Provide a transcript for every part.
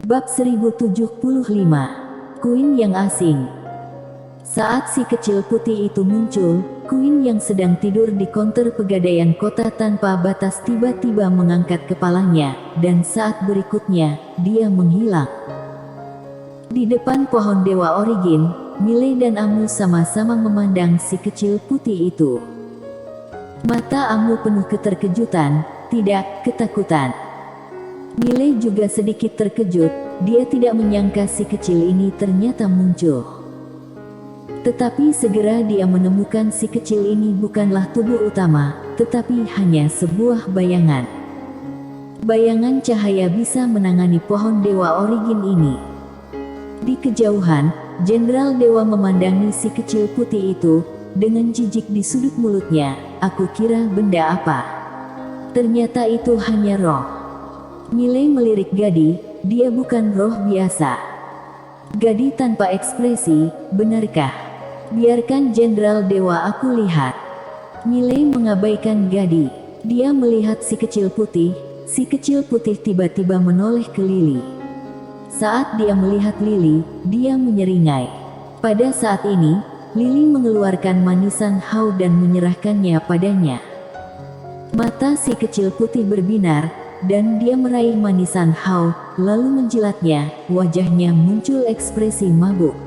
Bab 1075. Queen yang asing. Saat si kecil putih itu muncul, Queen yang sedang tidur di konter pegadaian kota tanpa batas tiba-tiba mengangkat kepalanya, dan saat berikutnya, dia menghilang. Di depan pohon Dewa Origin, Miley dan Amu sama-sama memandang si kecil putih itu. Mata Amu penuh keterkejutan, tidak ketakutan. Miley juga sedikit terkejut, dia tidak menyangka si kecil ini ternyata muncul. Tetapi segera dia menemukan si kecil ini bukanlah tubuh utama, tetapi hanya sebuah bayangan. Bayangan cahaya bisa menangani pohon Dewa Origin ini. Di kejauhan, Jenderal Dewa memandangi si kecil putih itu, dengan jijik di sudut mulutnya. Aku kira benda apa? Ternyata itu hanya roh. Miley melirik Gadi, dia bukan roh biasa. Gadi tanpa ekspresi, benarkah? Biarkan Jenderal Dewa aku lihat. Miley mengabaikan Gadi. Dia melihat si kecil putih tiba-tiba menoleh ke Lily. Saat dia melihat Lily, dia menyeringai. Pada saat ini, Lily mengeluarkan manisan Hao dan menyerahkannya padanya. Mata si kecil putih berbinar, dan dia meraih manisan Hao, lalu menjilatnya, wajahnya muncul ekspresi mabuk.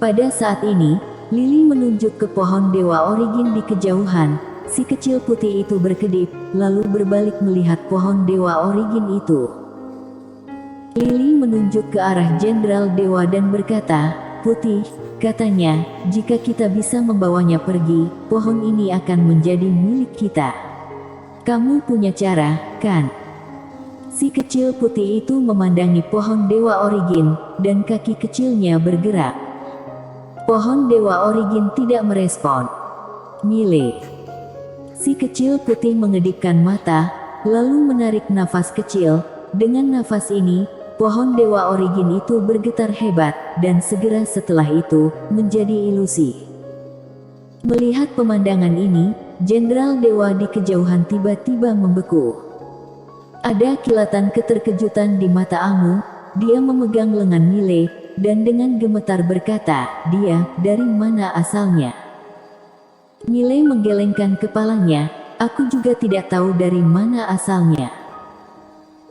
Pada saat ini, Lily menunjuk ke pohon Dewa Origin di kejauhan. Si kecil putih itu berkedip, lalu berbalik melihat pohon Dewa Origin itu. Lily menunjuk ke arah Jenderal Dewa dan berkata, "Putih," katanya, "jika kita bisa membawanya pergi, pohon ini akan menjadi milik kita. Kamu punya cara, kan?" Si kecil putih itu memandangi pohon Dewa Origin, dan kaki kecilnya bergerak. Pohon Dewa Origin tidak merespon. Miley. Si kecil putih mengedipkan mata, lalu menarik nafas kecil. Dengan nafas ini, pohon Dewa Origin itu bergetar hebat, dan segera setelah itu, menjadi ilusi. Melihat pemandangan ini, Jenderal Dewa di kejauhan tiba-tiba membeku. Ada kilatan keterkejutan di mata Amu, dia memegang lengan Miley, dan dengan gemetar berkata, "Dia, dari mana asalnya?" Miley menggelengkan kepalanya, "Aku juga tidak tahu dari mana asalnya."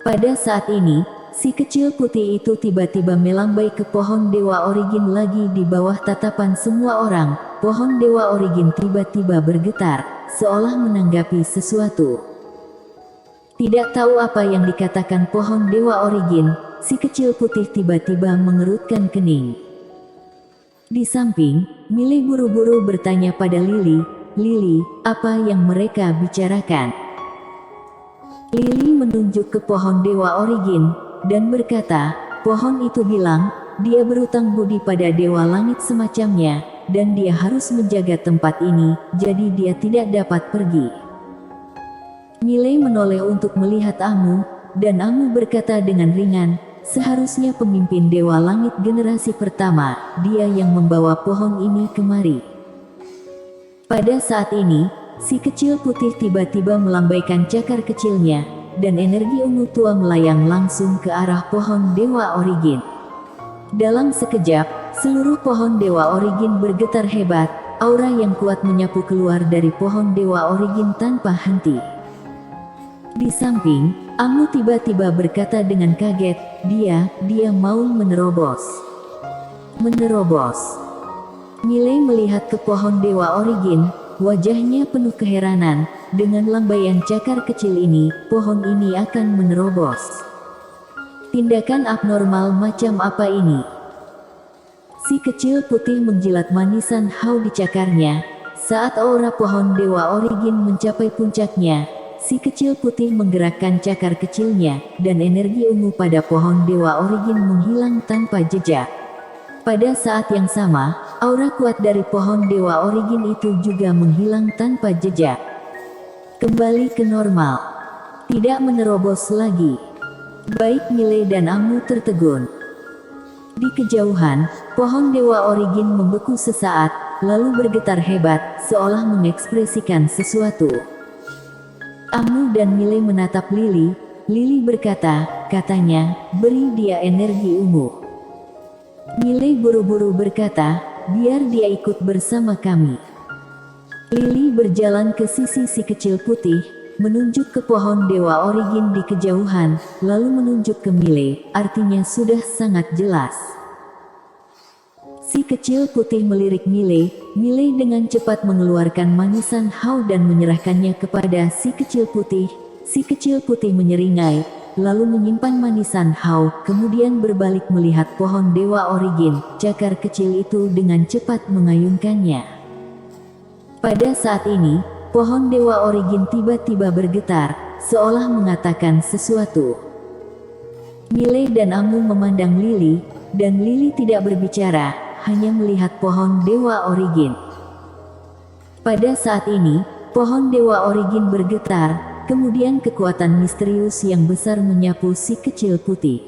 Pada saat ini, si kecil putih itu tiba-tiba melambai ke pohon Dewa Origin lagi di bawah tatapan semua orang. Pohon Dewa Origin tiba-tiba bergetar, seolah menanggapi sesuatu. Tidak tahu apa yang dikatakan pohon Dewa Origin, si kecil putih tiba-tiba mengerutkan kening. Di samping, Miley buru-buru bertanya pada Lily, "Lily, apa yang mereka bicarakan?" Lily menunjuk ke pohon Dewa Origin, dan berkata, "Pohon itu bilang, dia berutang budi pada Dewa Langit semacamnya, dan dia harus menjaga tempat ini, jadi dia tidak dapat pergi." Miley menoleh untuk melihat Amu, dan Amu berkata dengan ringan, "Seharusnya pemimpin Dewa Langit generasi pertama, dia yang membawa pohon ini kemari." Pada saat ini, si kecil putih tiba-tiba melambaikan cakar kecilnya, dan energi ungu tua melayang langsung ke arah pohon Dewa Origin. Dalam sekejap, seluruh pohon Dewa Origin bergetar hebat, aura yang kuat menyapu keluar dari pohon Dewa Origin tanpa henti. Di samping, Amu tiba-tiba berkata dengan kaget, dia mau menerobos. Menerobos. Miley melihat ke pohon Dewa Origin, wajahnya penuh keheranan. Dengan lambaian cakar kecil ini, pohon ini akan menerobos. Tindakan abnormal macam apa ini? Si kecil putih menjilat manisan Hao di cakarnya. Saat aura pohon Dewa Origin mencapai puncaknya, si kecil putih menggerakkan cakar kecilnya, dan energi ungu pada pohon Dewa Origin menghilang tanpa jejak. Pada saat yang sama, aura kuat dari pohon Dewa Origin itu juga menghilang tanpa jejak. Kembali ke normal. Tidak menerobos lagi. Baik Miley dan Amu tertegun. Di kejauhan, pohon Dewa Origin membeku sesaat, lalu bergetar hebat, seolah mengekspresikan sesuatu. Amu dan Miley menatap Lily. Lily berkata, katanya, beri dia energi ungu. Miley buru-buru berkata, biar dia ikut bersama kami. Lily berjalan ke sisi si kecil putih, menunjuk ke pohon Dewa Origin di kejauhan, lalu menunjuk ke Miley, artinya sudah sangat jelas. Si kecil putih melirik Miley. Miley dengan cepat mengeluarkan manisan Hao dan menyerahkannya kepada si kecil putih. Si kecil putih menyeringai, lalu menyimpan manisan Hao, kemudian berbalik melihat pohon Dewa Origin. Cakar kecil itu dengan cepat mengayunkannya. Pada saat ini, pohon Dewa Origin tiba-tiba bergetar, seolah mengatakan sesuatu. Miley dan Amu memandang Lily, dan Lily tidak berbicara, hanya melihat pohon Dewa Origin. Pada saat ini, pohon Dewa Origin bergetar. Kemudian kekuatan misterius yang besar menyapu si kecil putih.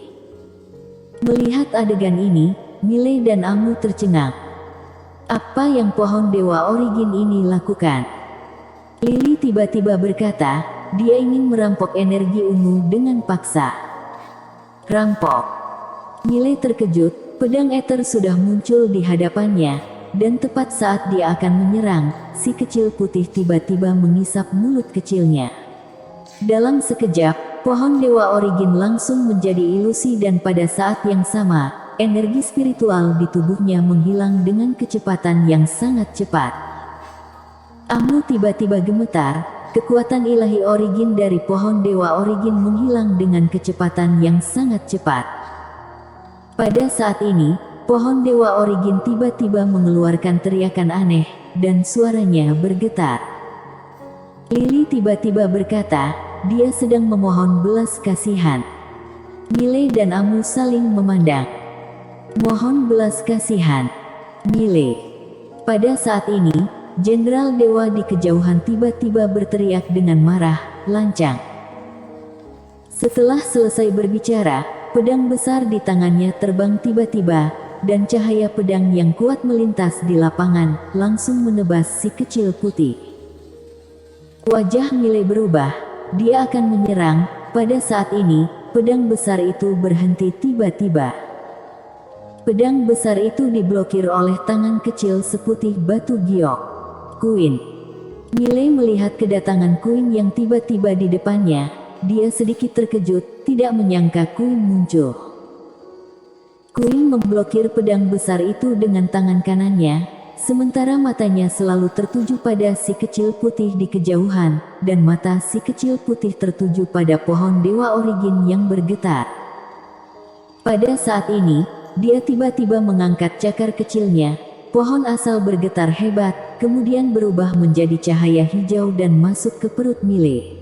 Melihat adegan ini, Miley dan Amu tercengang. Apa yang pohon Dewa Origin ini lakukan? Lily tiba-tiba berkata, dia ingin merampok energi ungu dengan paksa. Rampok. Miley terkejut, pedang ether sudah muncul di hadapannya, dan tepat saat dia akan menyerang, si kecil putih tiba-tiba mengisap mulut kecilnya. Dalam sekejap, pohon Dewa Origin langsung menjadi ilusi dan pada saat yang sama, energi spiritual di tubuhnya menghilang dengan kecepatan yang sangat cepat. Amu tiba-tiba gemetar, kekuatan ilahi Origin dari pohon Dewa Origin menghilang dengan kecepatan yang sangat cepat. Pada saat ini, pohon Dewa Origin tiba-tiba mengeluarkan teriakan aneh, dan suaranya bergetar. Lily tiba-tiba berkata, dia sedang memohon belas kasihan. Miley dan Amu saling memandang. Mohon belas kasihan. Miley. Pada saat ini, Jenderal Dewa di kejauhan tiba-tiba berteriak dengan marah, lancang. Setelah selesai berbicara, pedang besar di tangannya terbang tiba-tiba, dan cahaya pedang yang kuat melintas di lapangan, langsung menebas si kecil putih. Wajah Miley berubah, dia akan menyerang. Pada saat ini, pedang besar itu berhenti tiba-tiba. Pedang besar itu diblokir oleh tangan kecil seputih batu giok. Queen. Miley melihat kedatangan Queen yang tiba-tiba di depannya. Dia sedikit terkejut, tidak menyangka Queen muncul. Queen memblokir pedang besar itu dengan tangan kanannya, sementara matanya selalu tertuju pada si kecil putih di kejauhan, dan mata si kecil putih tertuju pada pohon Dewa Origin yang bergetar. Pada saat ini, dia tiba-tiba mengangkat cakar kecilnya. Pohon asal bergetar hebat, kemudian berubah menjadi cahaya hijau dan masuk ke perut Miley.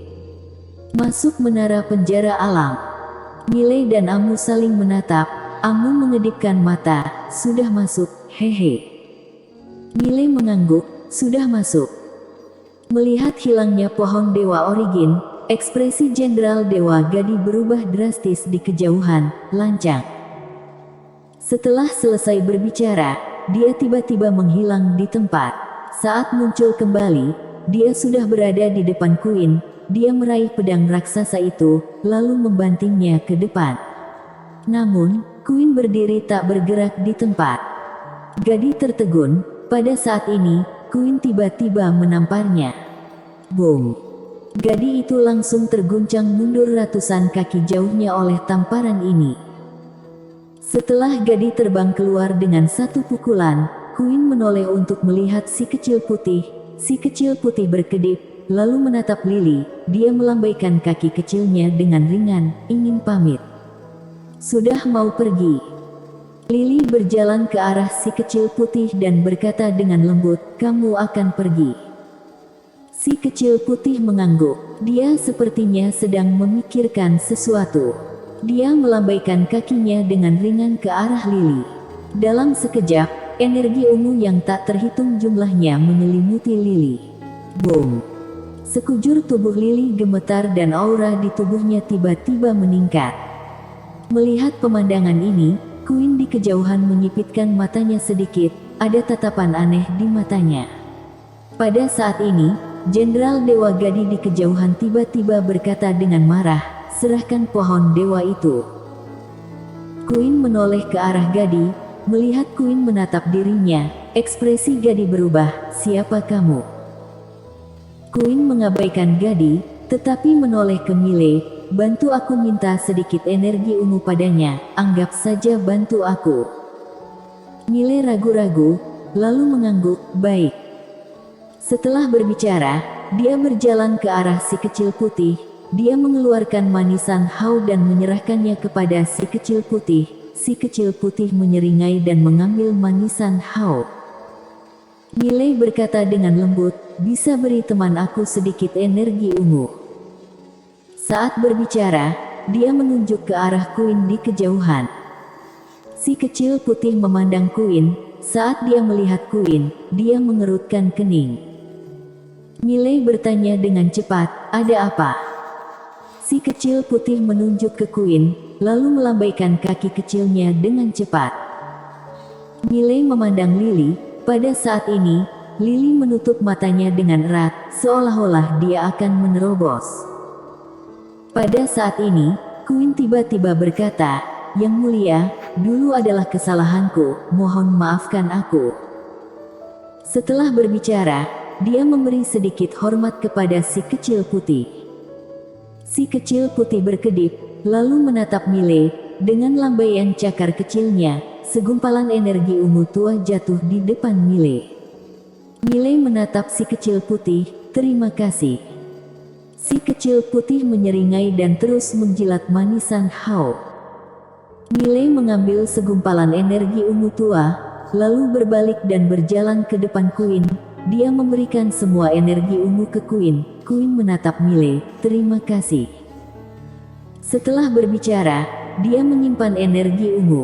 Masuk menara penjara alam. Miley dan Amu saling menatap. Amu mengedipkan mata. Sudah masuk, hehe. Miley mengangguk, sudah masuk. Melihat hilangnya pohon Dewa Origin, ekspresi Jenderal Dewa Gadi berubah drastis di kejauhan, lancang. Setelah selesai berbicara, dia tiba-tiba menghilang di tempat. Saat muncul kembali, dia sudah berada di depan Queen. Dia meraih pedang raksasa itu, lalu membantingnya ke depan. Namun, Queen berdiri tak bergerak di tempat. Gadi tertegun. Pada saat ini, Queen tiba-tiba menamparnya. Boom! Gadi itu langsung terguncang mundur ratusan kaki jauhnya oleh tamparan ini. Setelah Gadi terbang keluar dengan satu pukulan, Queen menoleh untuk melihat si kecil putih. Si kecil putih berkedip, lalu menatap Lily. Dia melambaikan kaki kecilnya dengan ringan, ingin pamit. Sudah mau pergi. Lily berjalan ke arah si kecil putih dan berkata dengan lembut, kamu akan pergi. Si kecil putih mengangguk. Dia sepertinya sedang memikirkan sesuatu. Dia melambaikan kakinya dengan ringan ke arah Lily. Dalam sekejap, energi ungu yang tak terhitung jumlahnya menyelimuti Lily. Boom! Sekujur tubuh Lily gemetar dan aura di tubuhnya tiba-tiba meningkat. Melihat pemandangan ini, Queen di kejauhan menyipitkan matanya sedikit, ada tatapan aneh di matanya. Pada saat ini, Jenderal Dewa Gadi di kejauhan tiba-tiba berkata dengan marah, serahkan pohon dewa itu. Queen menoleh ke arah Gadi, melihat Queen menatap dirinya, ekspresi Gadi berubah, siapa kamu? Queen mengabaikan Gadi, tetapi menoleh ke Mile, bantu aku minta sedikit energi ungu padanya, anggap saja bantu aku. Mile ragu-ragu, lalu mengangguk, baik. Setelah berbicara, dia berjalan ke arah si kecil putih. Dia mengeluarkan manisan Hao dan menyerahkannya kepada si kecil putih. Si kecil putih menyeringai dan mengambil manisan Hao. Mile berkata dengan lembut, bisa beri teman aku sedikit energi ungu. Saat berbicara, dia menunjuk ke arah Queen di kejauhan. Si kecil putih memandang Queen. Saat dia melihat Queen, dia mengerutkan kening. Mile bertanya dengan cepat, ada apa? Si kecil putih menunjuk ke Queen, lalu melambaikan kaki kecilnya dengan cepat. Mile memandang Lily. Pada saat ini, Lily menutup matanya dengan erat, seolah-olah dia akan menerobos. Pada saat ini, Queen tiba-tiba berkata, Yang mulia, dulu adalah kesalahanku, mohon maafkan aku. Setelah berbicara, dia memberi sedikit hormat kepada si kecil putih. Si kecil putih berkedip, lalu menatap Mile, dengan lambaian cakar kecilnya, segumpalan energi ungu tua jatuh di depan Mile. Mile menatap si kecil putih, terima kasih. Si kecil putih menyeringai dan terus menjilat manisan Hao. Mile mengambil segumpalan energi ungu tua, lalu berbalik dan berjalan ke depan Queen. Dia memberikan semua energi ungu ke Queen. Queen menatap Mile, terima kasih. Setelah berbicara, dia menyimpan energi ungu.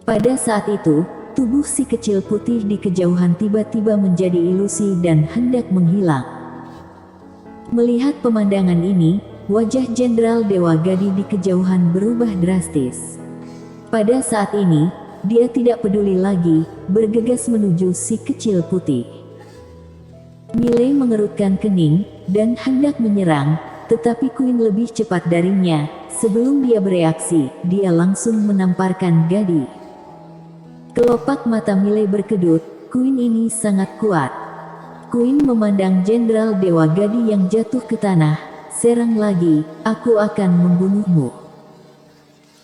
Pada saat itu, tubuh si kecil putih di kejauhan tiba-tiba menjadi ilusi dan hendak menghilang. Melihat pemandangan ini, wajah Jenderal Dewa Gadi di kejauhan berubah drastis. Pada saat ini, dia tidak peduli lagi, bergegas menuju si kecil putih. Mile mengerutkan kening, dan hendak menyerang, tetapi Queen lebih cepat darinya. Sebelum dia bereaksi, dia langsung menamparkan Gadi. Kelopak mata Mile berkedut, Queen ini sangat kuat. Queen memandang Jenderal Dewa Gadi yang jatuh ke tanah, serang lagi, aku akan membunuhmu.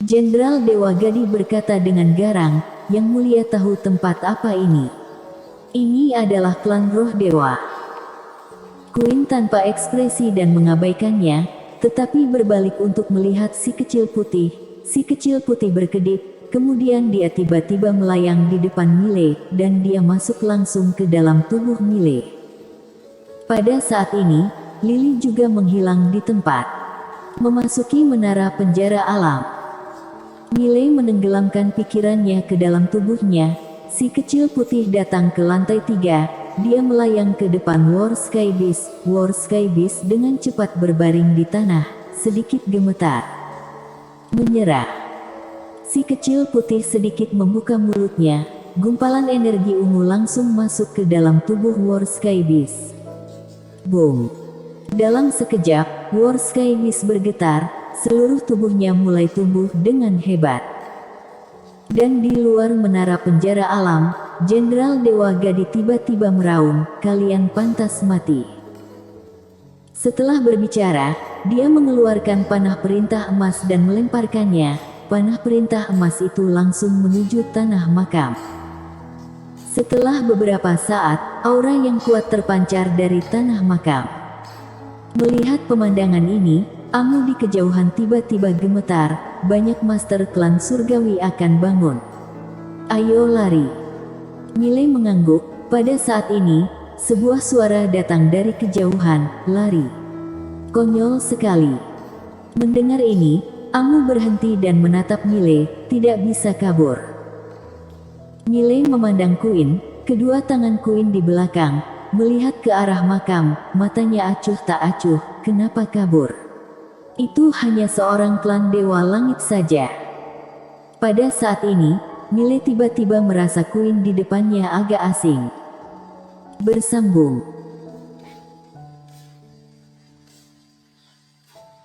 Jenderal Dewa Gadi berkata dengan garang, Yang mulia tahu tempat apa ini? Ini adalah klan roh dewa. Queen tanpa ekspresi dan mengabaikannya, tetapi berbalik untuk melihat si kecil putih. Si kecil putih berkedip, kemudian dia tiba-tiba melayang di depan Mile, dan dia masuk langsung ke dalam tubuh Mile. Pada saat ini, Lily juga menghilang di tempat. Memasuki menara penjara alam. Mile menenggelamkan pikirannya ke dalam tubuhnya. Si kecil putih datang ke lantai 3. Dia melayang ke depan War Sky Beast. War Sky Beast dengan cepat berbaring di tanah, sedikit gemetar. Menyerah. Si kecil putih sedikit membuka mulutnya. Gumpalan energi ungu langsung masuk ke dalam tubuh War Sky Beast. Boom. Dalam sekejap, War Sky Beast bergetar, seluruh tubuhnya mulai tumbuh dengan hebat. Dan di luar menara penjara alam, Jenderal Dewa Gadi tiba-tiba meraung, kalian pantas mati. Setelah berbicara, dia mengeluarkan panah perintah emas dan melemparkannya. Panah perintah emas itu langsung menuju tanah makam. Setelah beberapa saat, aura yang kuat terpancar dari tanah makam. Melihat pemandangan ini, Amu di kejauhan tiba-tiba gemetar, banyak master klan surgawi akan bangun. Ayo lari. Mile mengangguk, pada saat ini, sebuah suara datang dari kejauhan, lari. Konyol sekali. Mendengar ini, Amu berhenti dan menatap Mile, tidak bisa kabur. Mile memandang Queen, kedua tangan Queen di belakang, melihat ke arah makam, matanya acuh tak acuh, kenapa kabur? Itu hanya seorang klan dewa langit saja. Pada saat ini, Mile tiba-tiba merasa Queen di depannya agak asing. Bersambung.